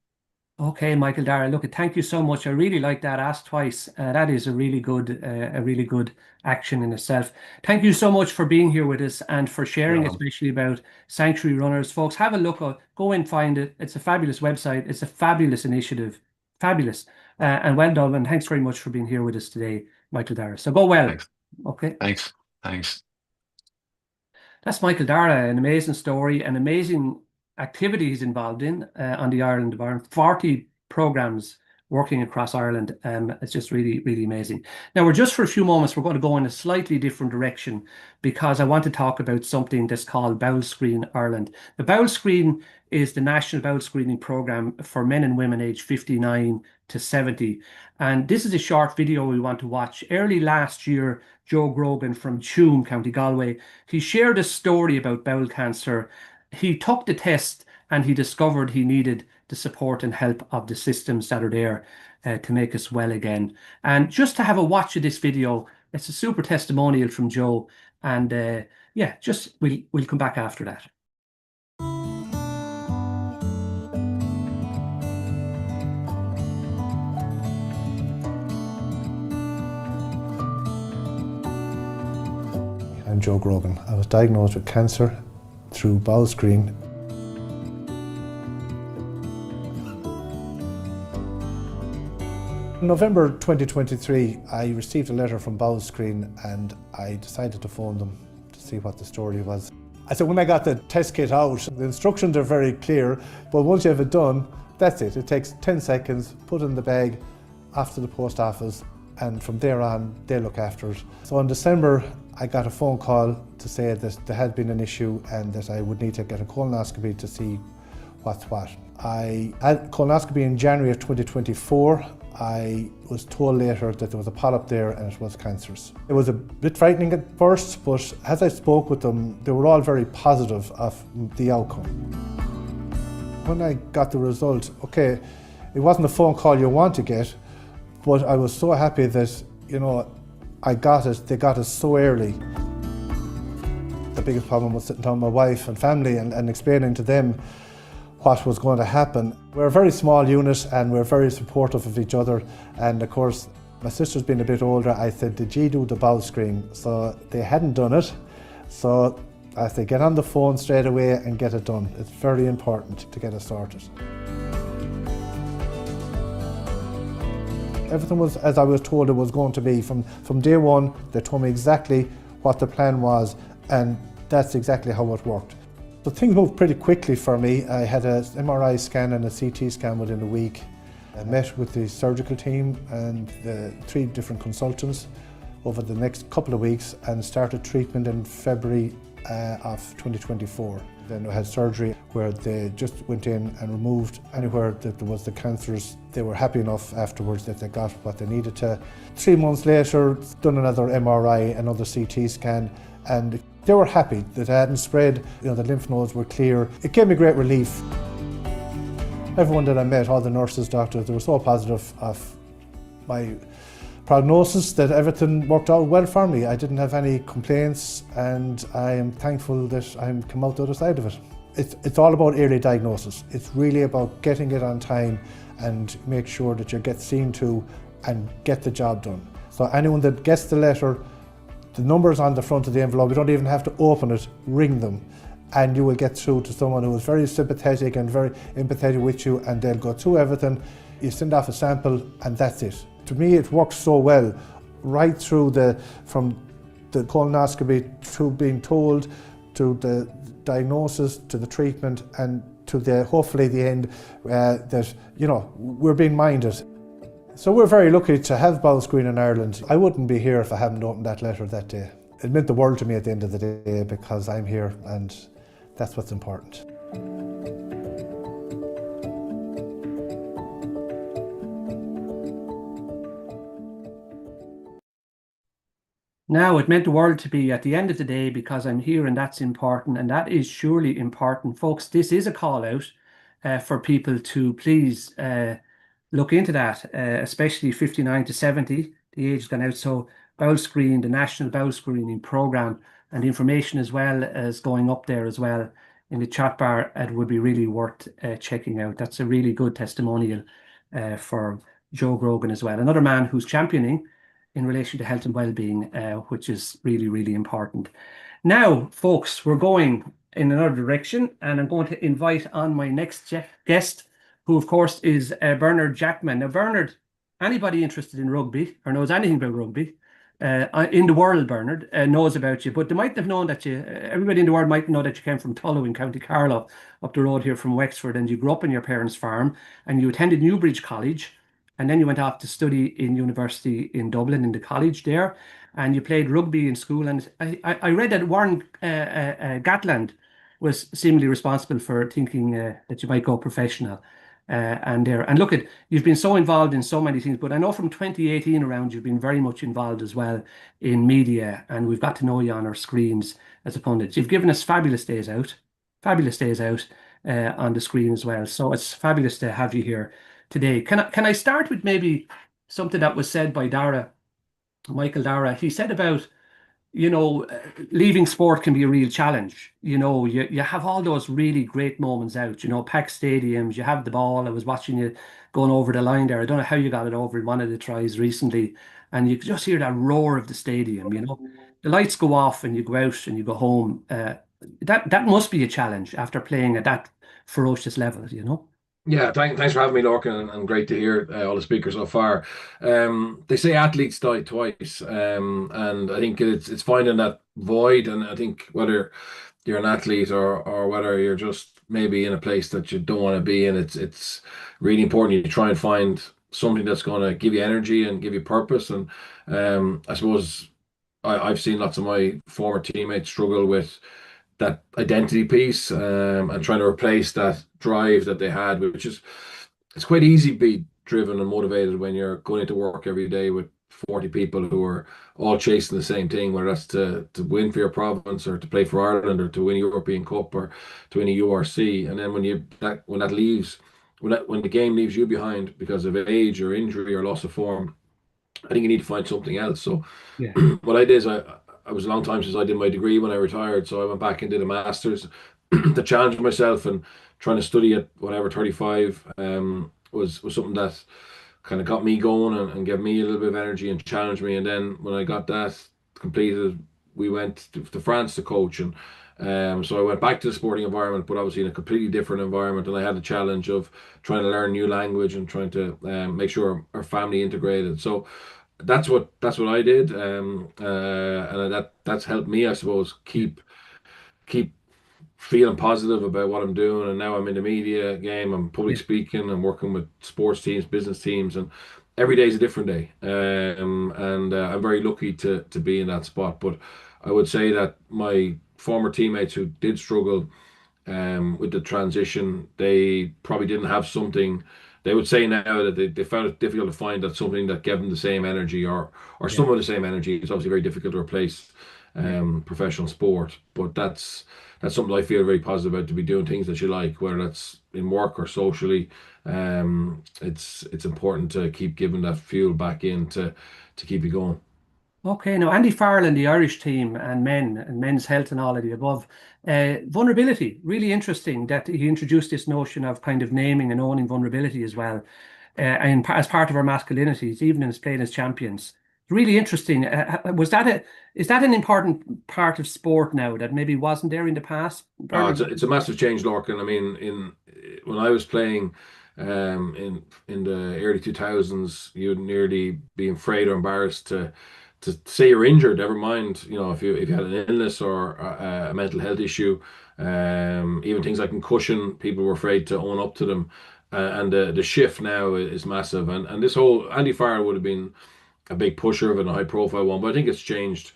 Okay, Michael, Darragh, look, thank you so much. I really like that. Ask twice. That is a really good action in itself. Thank you so much for being here with us and for sharing, especially about Sanctuary Runners. Folks, have a look. Go and find it. It's a fabulous website. It's a fabulous initiative. Fabulous. And well done. And thanks very much for being here with us today, Michael Darragh. So go well. Thanks. Okay. Thanks. That's Michael Darragh, an amazing story, an amazing activities involved in on the island of Ireland, 40 programs working across Ireland. It's just really, really amazing. Now, we're just for a few moments, we're going to go in a slightly different direction, because I want to talk about something that's called Bowel Screen Ireland. The Bowel Screen is the national bowel screening program for men and women aged 59 to 70. And this is a short video we want to watch. Early last year, Joe Grogan from Tuam, County Galway, he shared a story about bowel cancer. He took the test and he discovered he needed the support and help of the systems that are there to make us well again. And just to have a watch of this video, it's a super testimonial from Joe. And we'll come back after that. I'm Joe Grogan. I was diagnosed with cancer through bowel screen. In November 2023, I received a letter from Bowel Screen, and I decided to phone them to see what the story was. So when I got the test kit out, the instructions are very clear, but once you have it done, that's it. It takes 10 seconds, put it in the bag, off to the post office, and from there on, they look after it. So in December, I got a phone call to say that there had been an issue and that I would need to get a colonoscopy to see what's what. I had colonoscopy in January of 2024. I was told later that there was a polyp there and it was cancerous. It was a bit frightening at first, but as I spoke with them, they were all very positive of the outcome. When I got the result, okay, it wasn't a phone call you want to get, but I was so happy that, I got it, they got it so early. The biggest problem was sitting down with my wife and family and explaining to them what was going to happen. We're a very small unit and we're very supportive of each other. And of course, my sister's been a bit older. I said, did you do the bowel screen? So they hadn't done it. So I said, get on the phone straight away and get it done. It's very important to get it sorted. Everything was as I was told it was going to be. From day one, they told me exactly what the plan was, and that's exactly how it worked. So things moved pretty quickly for me. I had an MRI scan and a CT scan within a week. I met with the surgical team and the 3 different consultants. over the next couple of weeks and started treatment in February of 2024. Then I had surgery where they just went in and removed anywhere that there was the cancers. They were happy enough afterwards that they got what they needed to. 3 months later, done another MRI, another CT scan, and they were happy that it hadn't spread. The lymph nodes were clear. It gave me great relief. Everyone that I met, all the nurses, doctors, they were so positive of my prognosis that everything worked out well for me. I didn't have any complaints, and I am thankful that I'm come out the other side of it. It's all about early diagnosis. It's really about getting it on time and make sure that you get seen to and get the job done. So anyone that gets the letter, the number's on the front of the envelope, you don't even have to open it, ring them, and you will get through to someone who is very sympathetic and very empathetic with you, and they'll go through everything. You send off a sample and that's it. To me, it works so well, right through from the colonoscopy, through being told, to the diagnosis, to the treatment, and to hopefully the end, that, we're being minded. So we're very lucky to have bowel screen in Ireland. I wouldn't be here if I hadn't opened that letter that day. It meant the world to me at the end of the day, because I'm here and that's what's important. Now, it meant the world to me at the end of the day because I'm here, and that's important, and that is surely important. Folks, this is a call out for people to please look into that, especially 59 to 70, the age has gone out. So bowel screen, the National Bowel Screening Programme, and information as well as going up there as well in the chat bar, it would be really worth checking out. That's a really good testimonial for Joe Grogan as well. Another man who's championing in relation to health and well-being, which is really, really important. Now, folks, we're going in another direction, and I'm going to invite on my next guest, who, of course, is Bernard Jackman. Now, Bernard, anybody interested in rugby or knows anything about rugby in the world, Bernard, knows about you. But they might have known that everybody in the world might know that you came from Tullow in County Carlow, up the road here from Wexford, and you grew up on your parents' farm, and you attended Newbridge College. And then you went off to study in university in Dublin, in the college there, and you played rugby in school. And I read that Warren Gatland was seemingly responsible for thinking that you might go professional. And look, you've been so involved in so many things, but I know from 2018 around, you've been very much involved as well in media, and we've got to know you on our screens as a pundit. You've given us fabulous days out on the screen as well. So it's fabulous to have you here today. Can I start with maybe something that was said by Darragh, Michael Darragh? He said about, leaving sport can be a real challenge. You have all those really great moments out, packed stadiums, you have the ball. I was watching you going over the line there. I don't know how you got it over in one of the tries recently, and you could just hear that roar of the stadium, The lights go off and you go out and you go home. That must be a challenge after playing at that ferocious level, Yeah, thanks for having me, Lorcan, and great to hear all the speakers so far. They say athletes die twice, and I think it's finding that void. And I think whether you're an athlete or whether you're just maybe in a place that you don't want to be in, it's really important you try and find something that's going to give you energy and give you purpose. And I suppose I've seen lots of my former teammates struggle with that identity piece, and trying to replace that drive that they had, which is, it's quite easy to be driven and motivated when you're going into work every day with 40 people who are all chasing the same thing, whether that's to win for your province or to play for Ireland or to win a European Cup or to win a URC. And then when the game leaves you behind because of age or injury or loss of form, I think you need to find something else. So Yeah. what I did is I was a long time since I did my degree when I retired, so I went back and did a master's to challenge myself, and trying to study at whatever 35 was something that kind of got me going and gave me a little bit of energy and challenged me. And then when I got that completed, we went to France to coach, and so I went back to the sporting environment, but obviously in a completely different environment. And I had the challenge of trying to learn new language and trying to make sure our family integrated. So that's what I did, and that's helped me, I suppose, keep feeling positive about what I'm doing. And now I'm in the media game. I'm public speaking. I'm working with sports teams, business teams, and every day is a different day, and I'm very lucky to be in that spot. But I would say that my former teammates who did struggle with the transition, they probably didn't have something. They would say now that they found it difficult to find that something that gave them the same energy, or Yeah. some of the same energy. It's obviously very difficult to replace professional sport, but that's something I feel very positive about, to be doing things that you like, whether that's in work or socially. It's important to keep giving that fuel back in to keep you going. Okay, now Andy Farrell and the Irish team and men's health and all of the above. Vulnerability, really interesting that he introduced this notion of kind of naming and owning vulnerability as well, and as part of our masculinities, even in playing as champions. Really interesting. Is that an important part of sport now that maybe wasn't there in the past, Oh, Bernard? it's a massive change, Lorcan. I mean, in when I was playing in the early 2000s, you'd nearly be afraid or embarrassed to say you're injured. Never mind, if you had an illness or a mental health issue, even things like concussion, people were afraid to own up to them. And the shift now is massive. And this whole Andy Farrell would have been a big pusher of it and a high profile one, but I think it's changed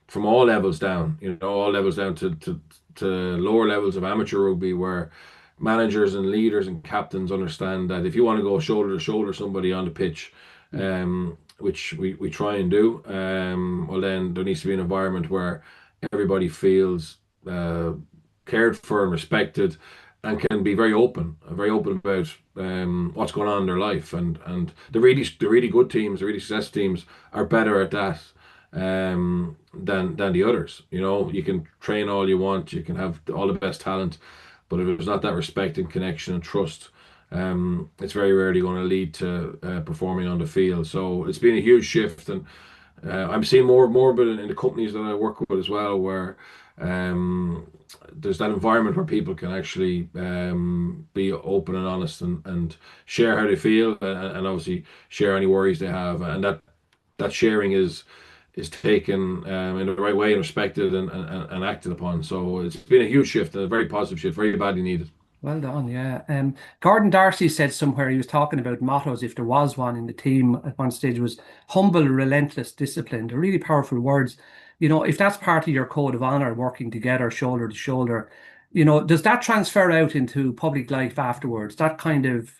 from all levels down, all levels down to lower levels of amateur rugby, where managers and leaders and captains understand that if you want to go shoulder to shoulder somebody on the pitch, which we try and do, well, then there needs to be an environment where everybody feels cared for and respected, and can be very open about what's going on in their life. And the really good teams, the really successful teams, are better at that than the others. You can train all you want, you can have all the best talent, but if there's not that respect and connection and trust, it's very rarely going to lead to performing on the field. So it's been a huge shift, and I'm seeing more of it in the companies that I work with as well, where there's that environment where people can actually be open and honest, and share how they feel, and obviously share any worries they have, and that sharing is taken in the right way and respected, and acted upon. So it's been a huge shift, and a very positive shift, very badly needed. Well done, yeah. Gordon Darcy said somewhere, he was talking about mottos, if there was one in the team at one stage, was humble, relentless, disciplined. They're really powerful words. If that's part of your code of honor, working together, shoulder to shoulder, does that transfer out into public life afterwards? That kind of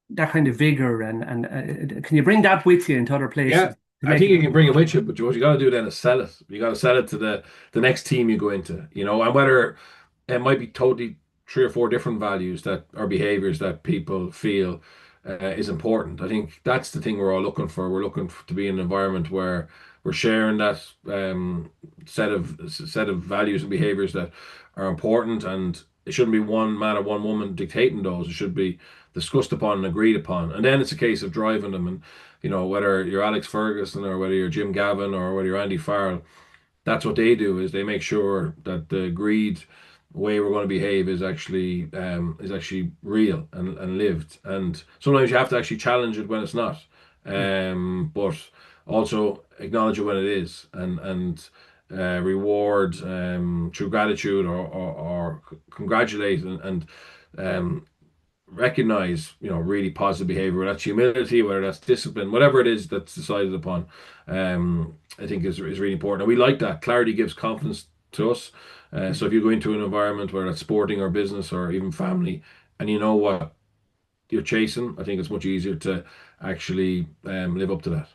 vigor, and can you bring that with you into other places? Yeah, I think you can bring it with you, but what you got to do then is sell it. You got to sell it to the next team you go into, and whether it might be totally three or four different values that or behaviors that people feel is important. I think that's the thing we're all looking for. We're looking to be in an environment where we're sharing that set of values and behaviors that are important, and it shouldn't be one man or one woman dictating those. It should be discussed upon and agreed upon, and then it's a case of driving them. And whether you're Alex Ferguson or whether you're Jim Gavin or whether you're Andy Farrell, that's what they do, is they make sure that the agreed way we're going to behave is actually real and lived. And sometimes you have to actually challenge it when it's not, but also acknowledge it when it is, and reward through gratitude, or congratulate, and recognize really positive behavior, whether that's humility, whether that's discipline, whatever it is that's decided upon. I think is really important, and we like that. Clarity gives confidence to us. So if you go into an environment, where it's sporting or business or even family, and you know what you're chasing, I think it's much easier to actually live up to that.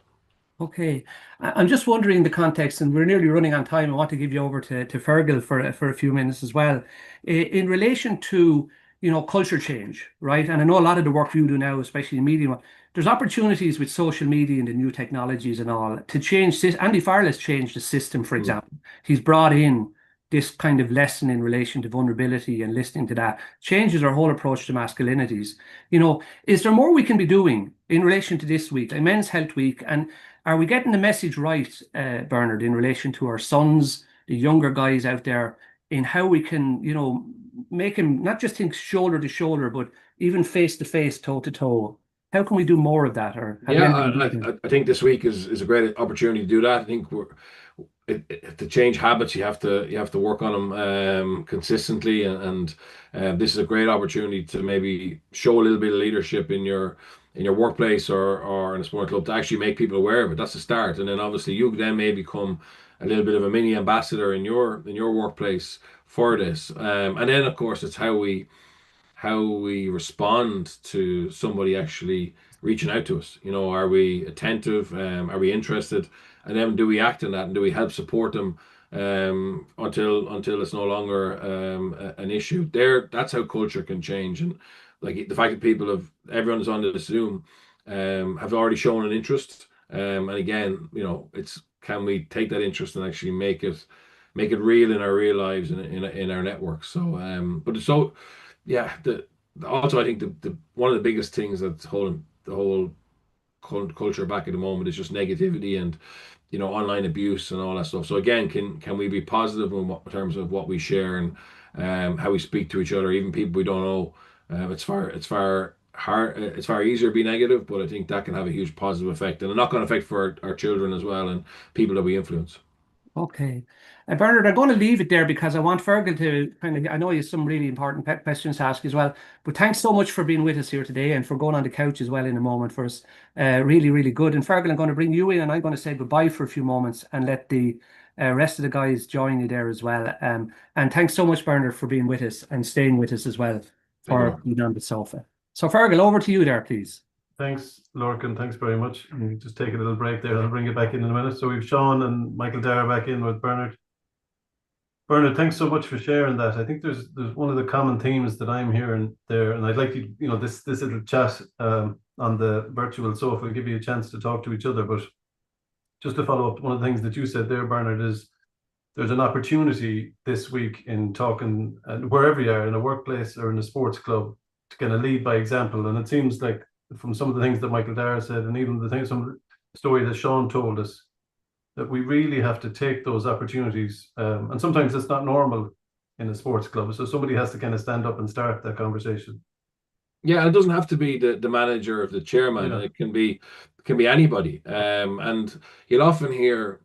Okay. I'm just wondering the context, and we're nearly running on time. I want to give you over to Fergal for a few minutes as well. In relation to, culture change, right? And I know a lot of the work you do now, especially in media, there's opportunities with social media and the new technologies and all to change. Andy Farrell has changed the system, for example. He's brought in this kind of lesson in relation to vulnerability, and listening to that changes our whole approach to masculinities. Is there more we can be doing in relation to this week, like Men's Health Week? And are we getting the message right, Bernard, in relation to our sons, the younger guys out there, in how we can, make them not just think shoulder to shoulder, but even face to face, toe to toe? How can we do more of that? Or I think this week is a great opportunity to do that. I think to change habits, you have to work on them consistently, and this is a great opportunity to maybe show a little bit of leadership in your in your workplace or in a sport club to actually make people aware of it. That's the start, and then obviously you then may become a little bit of a mini ambassador in your workplace for this. And then of course it's how we respond to somebody actually reaching out to us. You know, are we attentive? Are we interested? And then do we act on that, and do we help support them until it's no longer an issue? That's how culture can change. And like the fact that everyone's on the Zoom have already shown an interest. And again, you know, it's can we take that interest and actually make it real in our real lives and in our networks. So but it's so yeah, also I think the one of the biggest things that's holding the whole culture back at the moment is just negativity and, you know, online abuse and all that stuff. So again, can we be positive in terms of what we share and how we speak to each other, even people we don't know? It's far easier to be negative, but I think that can have a huge positive effect and a knock-on effect for our children as well and people that we influence. Okay. Bernard, I'm going to leave it there because I want Fergal to I know you have some really important questions to ask you as well. But thanks so much for being with us here today and for going on the couch as well in a moment for us. Really, really good. And Fergal, I'm going to bring you in and I'm going to say goodbye for a few moments and let the rest of the guys join you there as well. And thanks so much, Bernard, for being with us and staying with us as well for being on the sofa. So Fergal, over to you there, please. Thanks, Lorcan. Thanks very much. And just take a little break there. I'll bring it back in a minute. So we've Sean and Michael Darragh back in with Bernard. Bernard, thanks so much for sharing that. I think there's one of the common themes that I'm hearing there, and I'd like you know, this little chat on the virtual sofa will give you a chance to talk to each other. But just to follow up, one of the things that you said there, Bernard, is there's an opportunity this week in talking, wherever you are, in a workplace or in a sports club, to kind of lead by example. And it seems like from some of the things that Michael Darragh said, and even some of the story that Sean told us, that we really have to take those opportunities. And sometimes it's not normal in a sports club. So somebody has to kind of stand up and start that conversation. Yeah, it doesn't have to be the manager or the chairman. Yeah. It can be anybody. And you'll often hear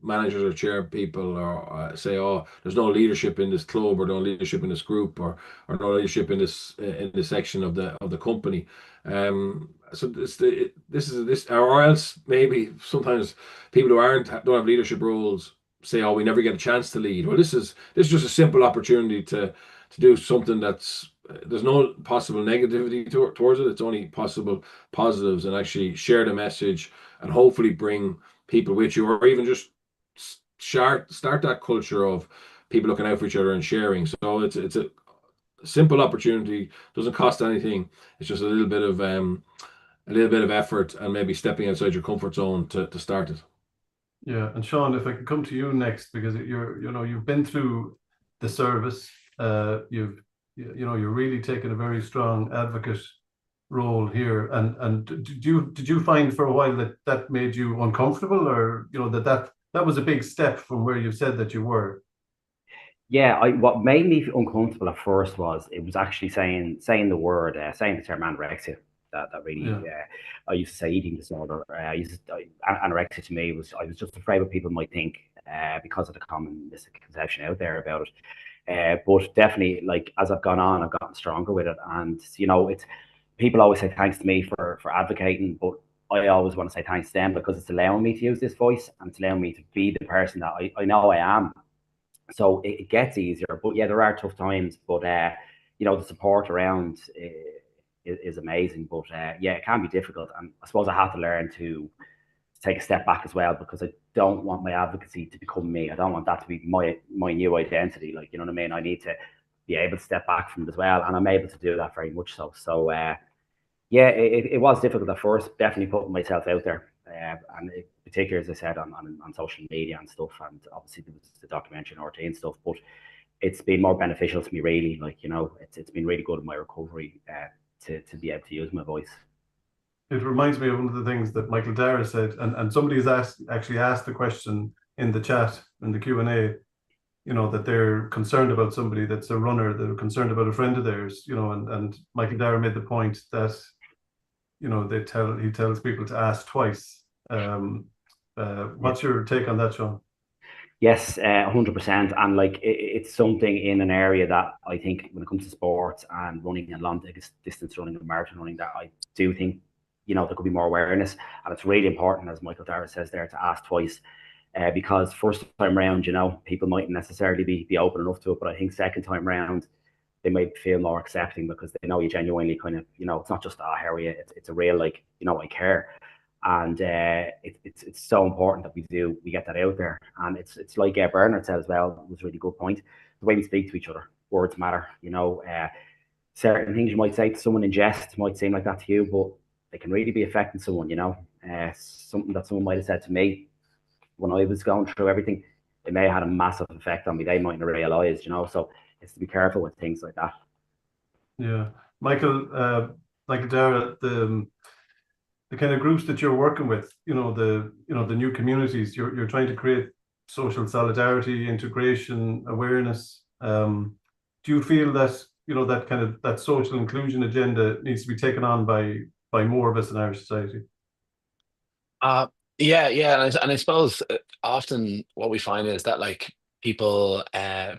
managers or chair people or say, "Oh, there's no leadership in this club, or no leadership in this group, or no leadership in this section of the company." So or else maybe sometimes people who don't have leadership roles say, "Oh, we never get a chance to lead." Well, this is just a simple opportunity to do something that's there's no possible negativity towards it. It's only possible positives, and actually share the message and hopefully bring people with you, or even just start that culture of people looking out for each other and sharing. So it's a simple opportunity, doesn't cost anything. It's just a little bit of effort and maybe stepping outside your comfort zone to start it. Yeah, and Sean, if I could come to you next, because you've been through the service, you're really taking a very strong advocate role here, and did you find for a while that made you uncomfortable, or that was a big step from where you said that you were? Yeah, what made me uncomfortable at first was it was actually saying the term anorexia. That really, yeah. I used to say eating disorder. Anorexia to me I was just afraid what people might think because of the common misconception out there about it. But definitely, like, as I've gone on, I've gotten stronger with it, and it's people always say thanks to me for advocating, but I always want to say thanks to them because it's allowing me to use this voice and it's allowing me to be the person that I know I am. So it gets easier, but yeah, there are tough times, but the support around is amazing, but yeah, it can be difficult, and I suppose I have to learn to take a step back as well, because I don't want my advocacy to become me. I don't want that to be my new identity. Like, you know what I mean? I need to be able to step back from it as well, and I'm able to do that very much so. So yeah, it was difficult at first, definitely putting myself out there, and particularly, as I said, on social media and stuff, and obviously there was the documentary on RT and stuff, but it's been more beneficial to me, really. Like, it's been really good in my recovery to be able to use my voice. It reminds me of one of the things that Michael Darragh said, and somebody's actually asked the question in the chat, in the Q&A, that they're concerned about somebody that's a runner, they're concerned about a friend of theirs, and Michael Darragh made the point that, he tells people to ask twice. What's your take on that, Sean? Yes, 100%. And like it's something in an area that I think when it comes to sports and running and long distance running and marathon running, that I do think, there could be more awareness. And it's really important, as Michael Darragh says there, to ask twice. Because first time round, people mightn't necessarily be open enough to it. But I think second time round, they might feel more accepting because they know you genuinely kind of, it's not just, how are you? It's a real, like, I care. And it's so important that we get that out there. And it's like Bernard said as well, it was a really good point. The way we speak to each other, words matter. Certain things you might say to someone in jest might seem like that to you, but they can really be affecting someone. Something that someone might have said to me when I was going through everything, it may have had a massive effect on me. They mightn't have realised. So it's to be careful with things like that. Yeah, Michael, like Darragh, the kind of groups that you're working with, the new communities, you're trying to create social solidarity, integration, awareness. Do you feel that that kind of that social inclusion agenda needs to be taken on by more of us in our society? Yeah, and I suppose often what we find is that like people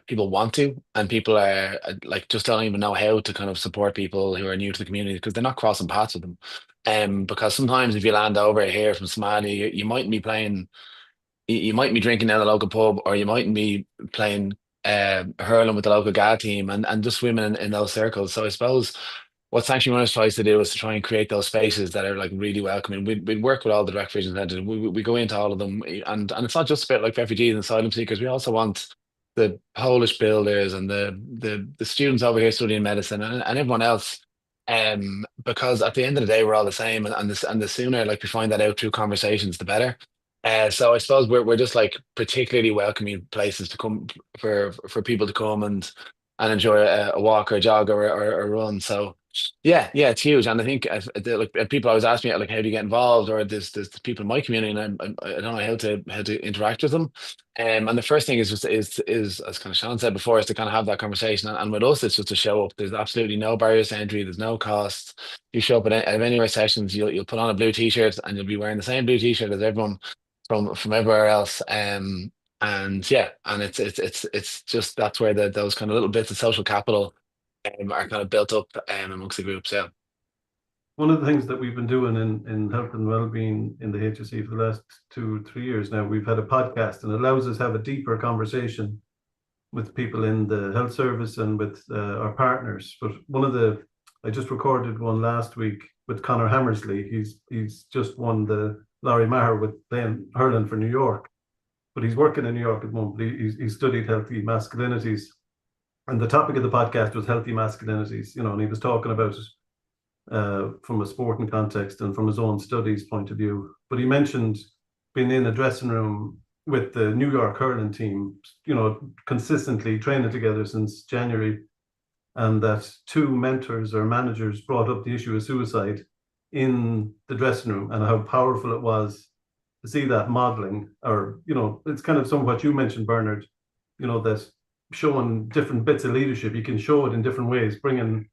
want to, and people are like just don't even know how to kind of support people who are new to the community because they're not crossing paths with them. Because sometimes if you land over here from Somalia, you mightn't be playing, you might be drinking down the local pub, or you mightn't be playing hurling with the local GA team, and just swimming in those circles. So I suppose what Sanctuary Runners tries to do is to try and create those spaces that are like really welcoming. We work with all the direct vision centers. We go into all of them, and it's not just about like refugees and asylum seekers. We also want the Polish builders and the students over here studying medicine, and everyone else. Because at the end of the day, we're all the same, and the sooner like we find that out through conversations, the better. So I suppose we're just like particularly welcoming places to come for people to come and enjoy a walk or a jog or a run. So yeah, it's huge. And I think like people always ask me like, how do you get involved? Or there's people in my community, and I don't know how to interact with them. And the first thing is just is as kind of Sean said before, is to kind of have that conversation. And with us, it's just to show up. There's absolutely no barriers to entry. There's no cost. You show up at any of our sessions, you'll put on a blue t-shirt, and you'll be wearing the same blue t-shirt as everyone from everywhere else. And yeah, and it's just that's where those kind of little bits of social capital are kind of built up amongst the groups. Yeah. One of the things that we've been doing in health and well-being in the HSE for the last 2-3 years now, we've had a podcast, and it allows us to have a deeper conversation with people in the health service and with our partners. But I just recorded one last week with Conor Hammersley. He's just won the Laurie Maher with playing hurling for New York, but he's working in New York at the moment. He studied healthy masculinities, and the topic of the podcast was healthy masculinities. And he was talking about it from a sporting context and from his own studies point of view. But he mentioned being in a dressing room with the New York hurling team, consistently training together since January, and that 2 mentors or managers brought up the issue of suicide in the dressing room, and how powerful it was to see that modeling. Or it's kind of some of what you mentioned, Bernard, that showing different bits of leadership, you can show it in different ways, bringing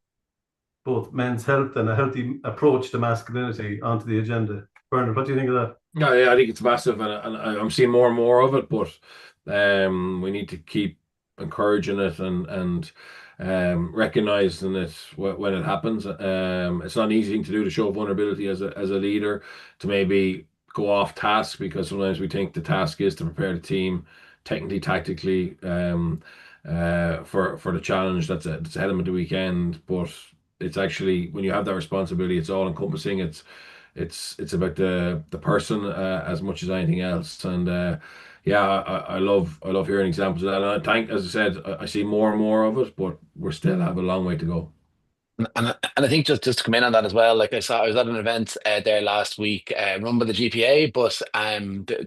both men's health and a healthy approach to masculinity onto the agenda. Bernard, what do you think of that? Yeah, I think it's massive, and I'm seeing more and more of it. But we need to keep encouraging it and recognizing it when it happens. It's not an easy thing to do, to show vulnerability as a leader, to maybe go off task, because sometimes we think the task is to prepare the team technically, tactically, for the challenge that's ahead of them at the weekend. But it's actually, when you have that responsibility, it's all encompassing. It's about the person as much as anything else. And yeah, I love hearing examples of that. And as I said, I see more and more of it, but we still have a long way to go. And I think just to come in on that as well, like I was at an event there last week, run by the GPA, but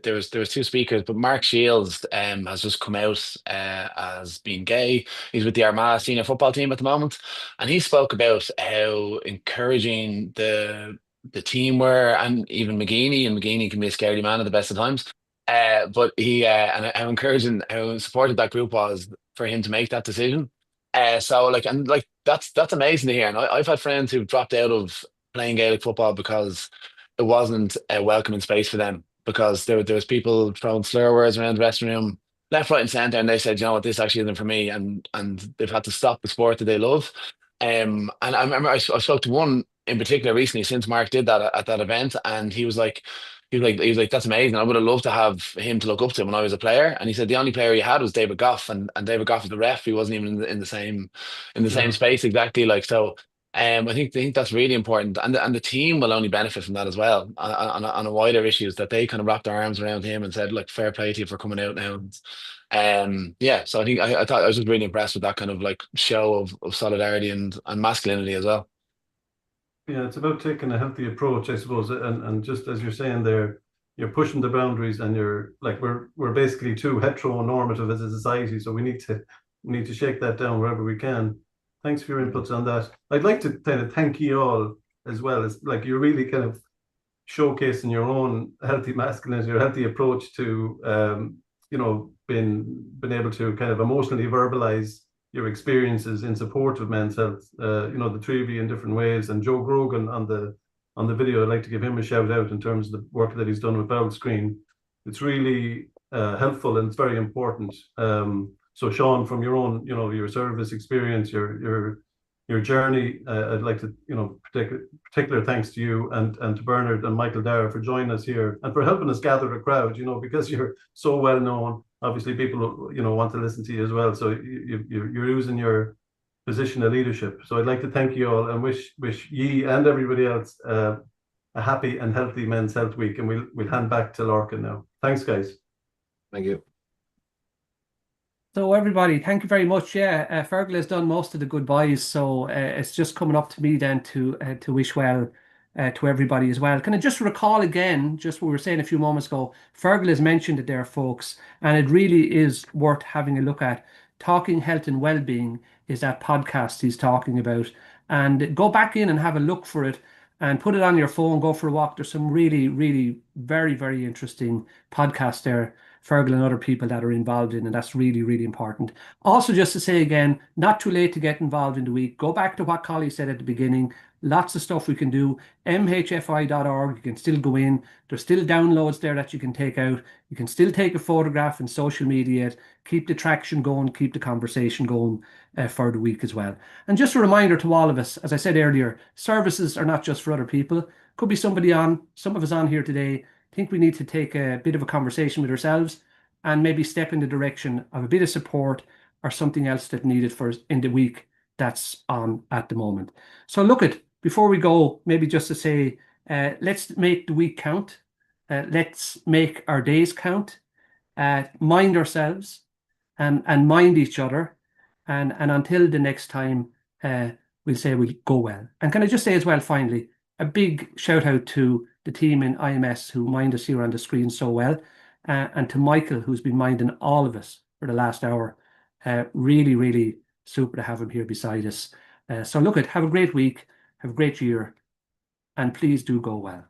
there was 2 speakers, but Mark Shields has just come out as being gay. He's with the Armagh senior football team at the moment, and he spoke about how encouraging the team were, and even McGeeney can be a scary man at the best of times. But he and how encouraging, how supportive that group was for him to make that decision. So like, and like that's amazing to hear. And I've had friends who've dropped out of playing Gaelic football because it wasn't a welcoming space for them, because there was people throwing slur words around the dressing room. left, right, and centre, and they said, you know what, this actually isn't for me, and they've had to stop the sport that they love. And I remember I spoke to one in particular recently since Mark did that at that event, and he was like, that's amazing. I would have loved to have him to look up to when I was a player. And he said the only player he had was David Goff, and David Goff was the ref. He wasn't even in the same space exactly. Like so, I think that's really important, and the team will only benefit from that as well on a wider issues that they kind of wrapped their arms around him and said, look, fair play to you for coming out now. Yeah, so I thought I was just really impressed with that kind of like show of solidarity and masculinity as well. Yeah, it's about taking a healthy approach, I suppose, and just as you're saying there, you're pushing the boundaries, and you're like we're basically too heteronormative as a society, so we need to shake that down wherever we can. Thanks for your inputs on that. I'd like to kind of thank you all as well, as like you're really kind of showcasing your own healthy masculinity, your healthy approach to being able to kind of emotionally verbalize your experiences in support of men's health. The three of you in different ways, and Joe Grogan on the video, I'd like to give him a shout out in terms of the work that he's done with Bowel Screen. It's really helpful, and it's very important. So Sean, from your own, your service experience, your journey, I'd like to, particular thanks to you and to Bernard and Michael Darragh for joining us here and for helping us gather a crowd, because you're so well known. Obviously, people, want to listen to you as well. So you're using your position of leadership. So I'd like to thank you all and wish ye and everybody else a happy and healthy Men's Health Week. And we'll hand back to Lorcan now. Thanks, guys. Thank you. So everybody, thank you very much. Yeah, Fergal has done most of the goodbyes, so it's just coming up to me then to wish well to everybody as well. Can I just recall again, just what we were saying a few moments ago, Fergal has mentioned it there, folks, and it really is worth having a look at. Talking Health and Wellbeing is that podcast he's talking about, and go back in and have a look for it and put it on your phone, go for a walk. There's some really, really very, very interesting podcasts there, Fergal and other people that are involved in, and that's really, really important. Also, just to say again, not too late to get involved in the week. Go back to what Collie said at the beginning. Lots of stuff we can do. mhfi.org, you can still go in. There's still downloads there that you can take out. You can still take a photograph in social media, keep the traction going, keep the conversation going for the week as well. And just a reminder to all of us, as I said earlier, services are not just for other people. Could be some of us on here today think we need to take a bit of a conversation with ourselves and maybe step in the direction of a bit of support or something else that needed for us in the week that's on at the moment. So before we go, maybe just to say, let's make the week count. Let's make our days count. Mind ourselves and mind each other. And until the next time, we'll say we'll go well. And can I just say as well, finally, a big shout out to the team in IMS who mind us here on the screen so well, and to Michael, who's been minding all of us for the last hour. Really, really super to have him here beside us. So have a great week, have a great year, and please do go well.